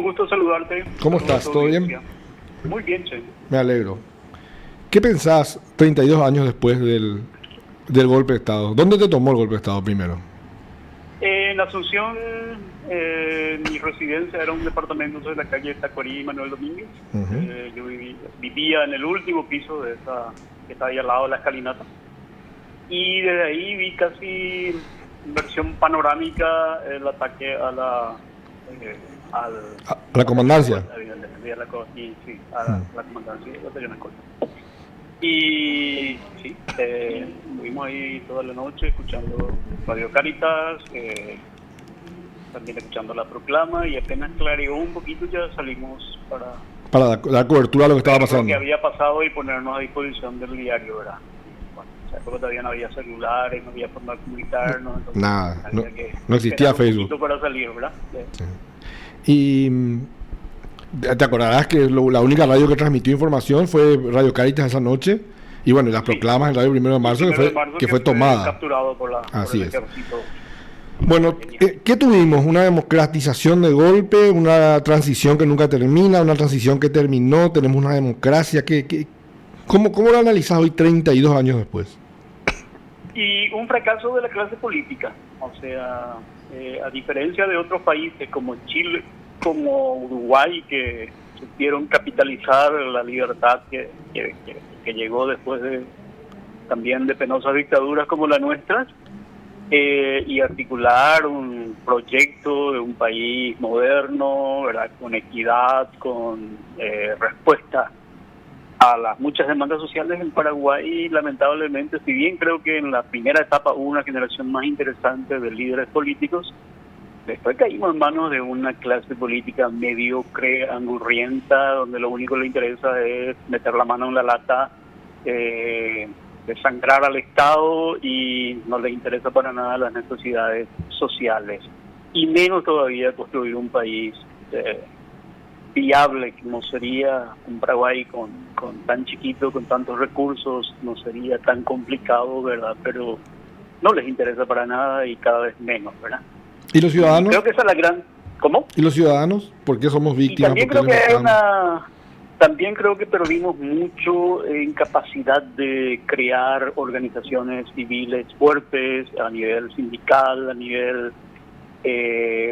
gusto saludarte. ¿Cómo Saludos a estás? tu ¿Todo bien? audiencia. Muy bien, che. Me alegro. ¿Qué pensás 32 años después del golpe de Estado? ¿Dónde te tomó el golpe de Estado primero? En Asunción, mi residencia era un departamento de la calle Tacuarí y Manuel Domínguez. Yo vivía en el último piso de esa que está ahí al lado de la escalinata. Y desde ahí vi casi en versión panorámica el ataque a la ¿A la comandancia? A la comandancia de Batallón Escolta. Y sí, estuvimos ahí toda la noche escuchando Radio Caritas, también escuchando la proclama, y apenas clareó un poquito ya salimos Para dar cobertura a lo que estaba ver pasando. lo que había pasado y ponernos a disposición del diario, ¿verdad? Bueno, en esa época todavía no había celulares, no había forma de comunicarnos, entonces Nada, había que no existía esperar un Facebook. poquito para salir, ¿verdad? Sí. Y te acordarás que la única radio que transmitió información fue Radio Caritas esa noche. Y bueno, las proclamas en Radio 1 de marzo, que fue tomada. Capturado por Así el es. ejército. Bueno, ¿qué tuvimos? ¿Una democratización de golpe? ¿Una transición que nunca termina? ¿Una transición que terminó? ¿Tenemos una democracia? ¿Cómo lo analizás hoy 32 años después? Y un fracaso de la clase política. O sea, a diferencia de otros países como Chile, como Uruguay, que supieron capitalizar la libertad que llegó después también de penosas dictaduras como la nuestra, y articular un proyecto de un país moderno, ¿verdad?, con equidad, con respuesta a las muchas demandas sociales en Paraguay. Lamentablemente, si bien creo que en la primera etapa hubo una generación más interesante de líderes políticos, después caímos en manos de una clase política mediocre, angurrienta, donde lo único que le interesa es meter la mano en la lata, desangrar al Estado, y no les interesa para nada las necesidades sociales, y menos todavía construir un país viable, como sería un Paraguay con tan chiquito, con tantos recursos. No sería tan complicado, ¿verdad? Pero no les interesa para nada, y cada vez menos, ¿verdad? ¿Y los ciudadanos? Creo que esa es la gran... ¿Cómo? ¿Y los ciudadanos? ¿Por qué somos víctimas? Y también creo que perdimos mucho en capacidad de crear organizaciones civiles fuertes a nivel sindical, a nivel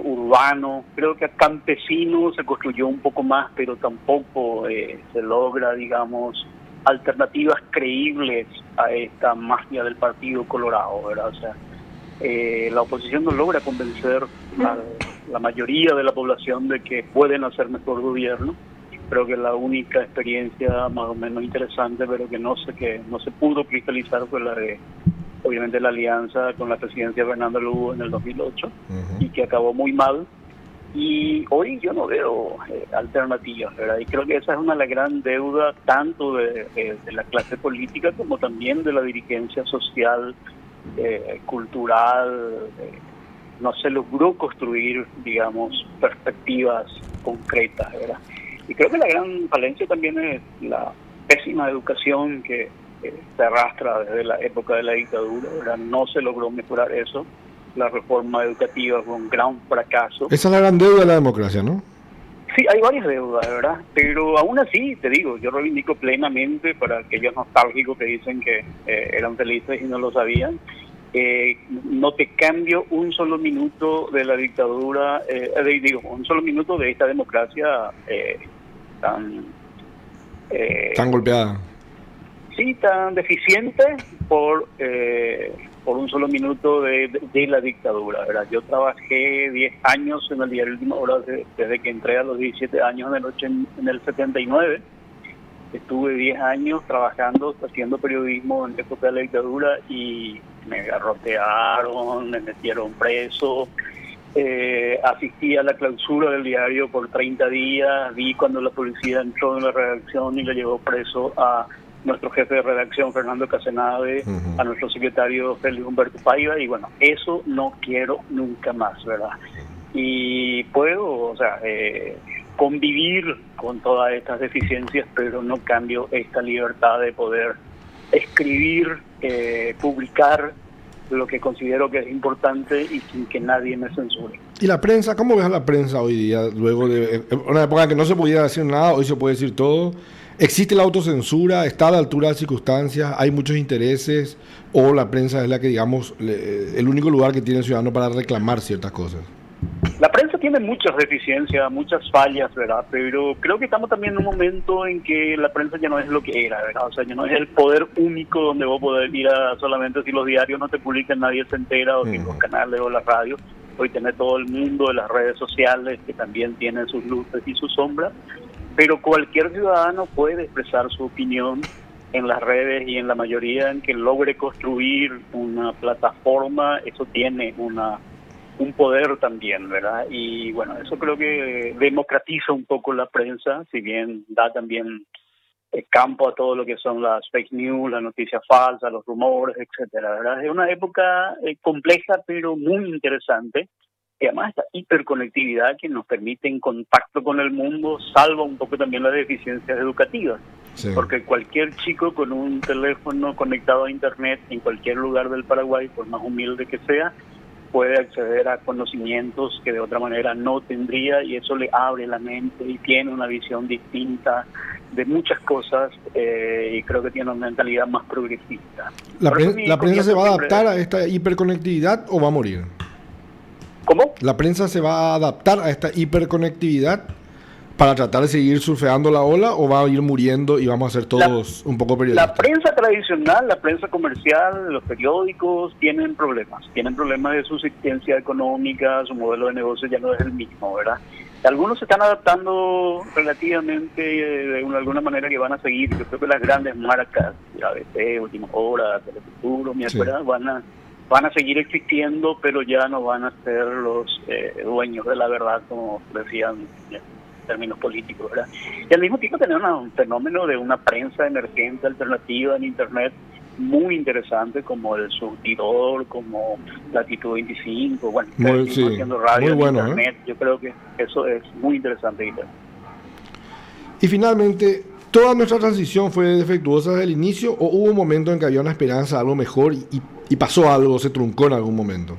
urbano. Creo que a campesinos se construyó un poco más, pero tampoco se logra, digamos, alternativas creíbles a esta magia del Partido Colorado, ¿verdad? O sea, la oposición no logra convencer a la mayoría de la población de que pueden hacer mejor gobierno. Creo que la única experiencia más o menos interesante, pero que no se pudo cristalizar, fue la de, obviamente, la alianza con la presidencia de Fernando Lugo en el 2008, y que acabó muy mal. Y hoy yo no veo alternativas, ¿verdad? Y creo que esa es la gran deuda, tanto de la clase política como también de la dirigencia social, cultural. No se logró construir, digamos, perspectivas concretas, ¿verdad? Y creo que la gran falencia también es la pésima educación que se arrastra desde la época de la dictadura, ¿verdad? No se logró mejorar eso. La reforma educativa fue un gran fracaso. Esa es la gran deuda de la democracia, ¿no? Sí, hay varias deudas, ¿verdad? Pero aún así, te digo, yo reivindico plenamente, para aquellos nostálgicos que dicen que eran felices y no lo sabían, no te cambio un solo minuto de la dictadura, un solo minuto de esta democracia tan golpeada. Sí, tan deficiente por un solo minuto de la dictadura, ¿verdad? Yo trabajé 10 años en el diario Última Hora desde que entré a los 17 años en el 79. Estuve 10 años trabajando, haciendo periodismo en época de la dictadura, y me garrotearon, me metieron preso. Asistí a la clausura del diario por 30 días, vi cuando la policía entró en la redacción y le llevó preso a nuestro jefe de redacción, Fernando Casenave, a nuestro secretario Félix Humberto Paiva, y bueno, eso no quiero nunca más, ¿verdad? Y puedo, convivir con todas estas deficiencias, pero no cambio esta libertad de poder escribir, publicar, lo que considero que es importante y sin que nadie me censure. ¿Y la prensa? ¿Cómo ves a la prensa hoy día? Luego de una época en que no se podía decir nada, hoy se puede decir todo. ¿Existe la autocensura? ¿Está a la altura de las circunstancias? ¿Hay muchos intereses? ¿O la prensa es la que, digamos, el único lugar que tiene el ciudadano para reclamar ciertas cosas? La prensa tiene muchas deficiencias, muchas fallas, ¿verdad? Pero creo que estamos también en un momento en que la prensa ya no es lo que era, ¿verdad? O sea, ya no es el poder único donde vos podés ir a solamente si los diarios no te publican, nadie se entera, o si los canales o la radio. Hoy tenés todo el mundo de las redes sociales que también tienen sus luces y sus sombras, pero cualquier ciudadano puede expresar su opinión en las redes y en la mayoría en que logre construir una plataforma, eso tiene un poder también, ¿verdad? Y bueno, eso creo que democratiza un poco la prensa, si bien da también campo a todo lo que son las fake news, las noticias falsas, los rumores, etcétera, ¿verdad? Es una época compleja, pero muy interesante, y además esta hiperconectividad que nos permite en contacto con el mundo salva un poco también las deficiencias educativas. Sí. Porque cualquier chico con un teléfono conectado a internet en cualquier lugar del Paraguay, por más humilde que sea, puede acceder a conocimientos que de otra manera no tendría, y eso le abre la mente y tiene una visión distinta de muchas cosas, y creo que tiene una mentalidad más progresista. ¿La prensa se va a adaptar a esta hiperconectividad o va a morir? ¿Cómo? ¿La prensa se va a adaptar a esta hiperconectividad para tratar de seguir surfeando la ola o va a ir muriendo y vamos a ser todos un poco periodistas? La prensa tradicional, la prensa comercial, los periódicos tienen problemas de subsistencia económica, su modelo de negocio ya no es el mismo, ¿verdad? Algunos se están adaptando relativamente de alguna manera que van a seguir. Yo creo que las grandes marcas, ABC, Última Hora, Telefuturo, me acuerdo, van a seguir existiendo, pero ya no van a ser los dueños de la verdad, como decían en términos políticos, ¿verdad? Y al mismo tiempo tener un fenómeno de una prensa emergente, alternativa en Internet, muy interesante, como El Surtidor, como Latitud 25, bueno, haciendo radio en bueno, Internet. Yo creo que eso es muy interesante. Y finalmente, ¿toda nuestra transición fue defectuosa desde el inicio o hubo un momento en que había una esperanza de algo mejor y pasó algo, se truncó en algún momento?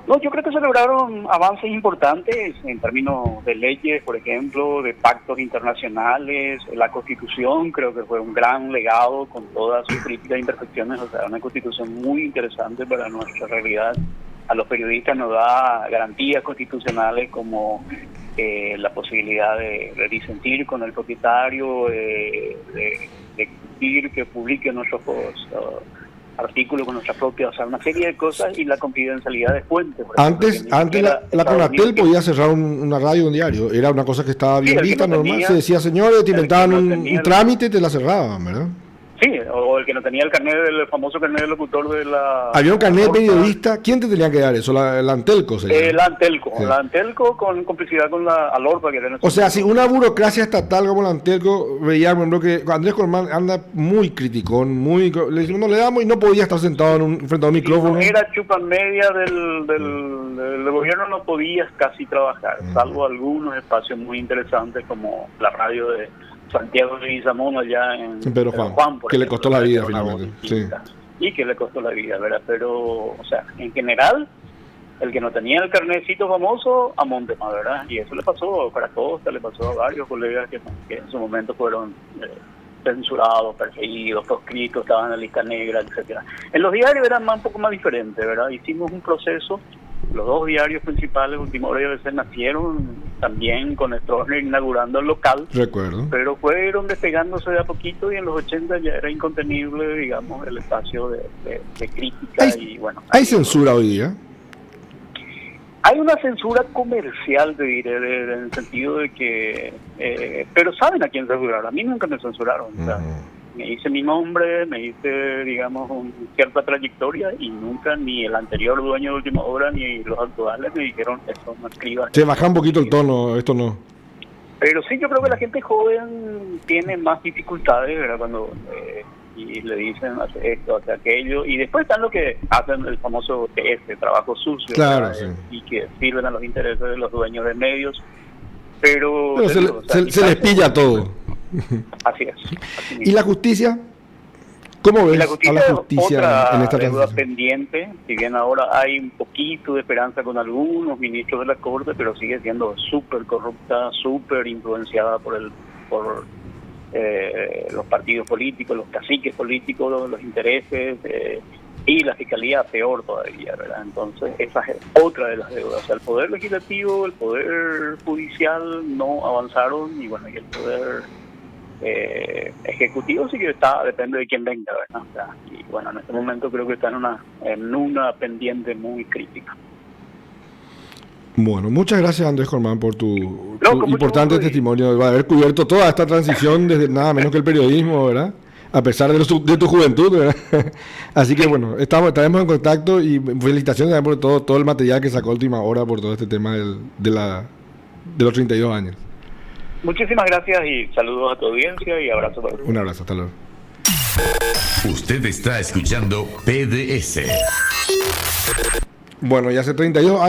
No, yo creo que se lograron avances importantes en términos de leyes, por ejemplo, de pactos internacionales. La Constitución creo que fue un gran legado con todas sus críticas e imperfecciones, o sea, una Constitución muy interesante para nuestra realidad. A los periodistas nos da garantías constitucionales como la posibilidad de disentir con el propietario, de exigir que publique nuestros artículos con nuestra propia, o sea, una serie de cosas, y la confidencialidad de fuentes. Antes la Conatel podía cerrar una radio, un diario, era una cosa que estaba bien vista, normal, se decía, señores, te inventaban un trámite y te la cerraban, ¿verdad? Sí, o el que no tenía el carnet, el famoso carnet del locutor de la... Había un carnet periodista, ¿quién te tenía que dar eso? La Antelco, sería. La Antelco con complicidad con la Alorpa, que era... O sea, si una burocracia estatal como la Antelco, veía, por ejemplo, que Andrés Colmán anda muy criticón, le decimos, no le damos, y no podía estar sentado frente a un micrófono. No era chupa media del gobierno, no podías casi trabajar, salvo algunos espacios muy interesantes como la radio de Santiago de Guizamón allá en Pedro Juan, que le costó la vida finalmente. Sí. Y que le costó la vida, ¿verdad? Pero, o sea, en general, el que no tenía el carnecito famoso, a Montema, ¿verdad? Y eso le pasó a Caracosta, le pasó a varios colegas que en su momento fueron censurados, perseguidos, proscritos, estaban en la lista negra, etcétera. En los diarios era un poco más diferente, ¿verdad? Hicimos un proceso. Los dos diarios principales, Última Hora y ABC, nacieron también con Stroessner inaugurando el local. Recuerdo. Pero fueron despegándose de a poquito y en los 80 ya era incontenible, digamos, el espacio de crítica. ¿Hay censura hoy día? Hay una censura comercial, te diré, en el sentido de que... pero saben a quién censurar. A mí nunca me censuraron. O sea, me hice mi nombre, me hice, digamos, una cierta trayectoria y nunca ni el anterior dueño de Última Hora ni los actuales me dijeron eso, no escribas. Se baja un poquito el tono, esto no. Pero sí, yo creo que la gente joven tiene más dificultades, ¿verdad? Cuando y le dicen hace esto, hace aquello, y después están los que hacen el famoso trabajo sucio, claro, sí, y que sirven a los intereses de los dueños de medios. Pero se les pilla todo. Así es. ¿Y la justicia? ¿Cómo ves La a justicia la es justicia otra en esta deuda transición? pendiente, si bien ahora hay un poquito de esperanza con algunos ministros de la Corte, pero sigue siendo súper corrupta, súper influenciada por los partidos políticos, los caciques políticos, los intereses, y la fiscalía peor todavía, ¿verdad? Entonces esa es otra de las deudas. O sea, el poder legislativo, el poder judicial no avanzaron, y bueno, y el poder ejecutivo sí que depende de quién venga, ¿verdad? O sea, y bueno, en este momento creo que está en una pendiente muy crítica. Bueno, muchas gracias Andrés Cormán por tu No, con mucho importante gusto. testimonio, de haber cubierto toda esta transición desde nada menos que el periodismo, ¿verdad? A pesar de tu juventud, ¿verdad? Así que bueno, estaremos en contacto y felicitaciones también por todo el material que sacó a última hora por todo este tema de los 32 años. Muchísimas gracias y saludos a tu audiencia y abrazo para todos. Un abrazo, hasta luego. Usted está escuchando PDS. Bueno, y hace 32 años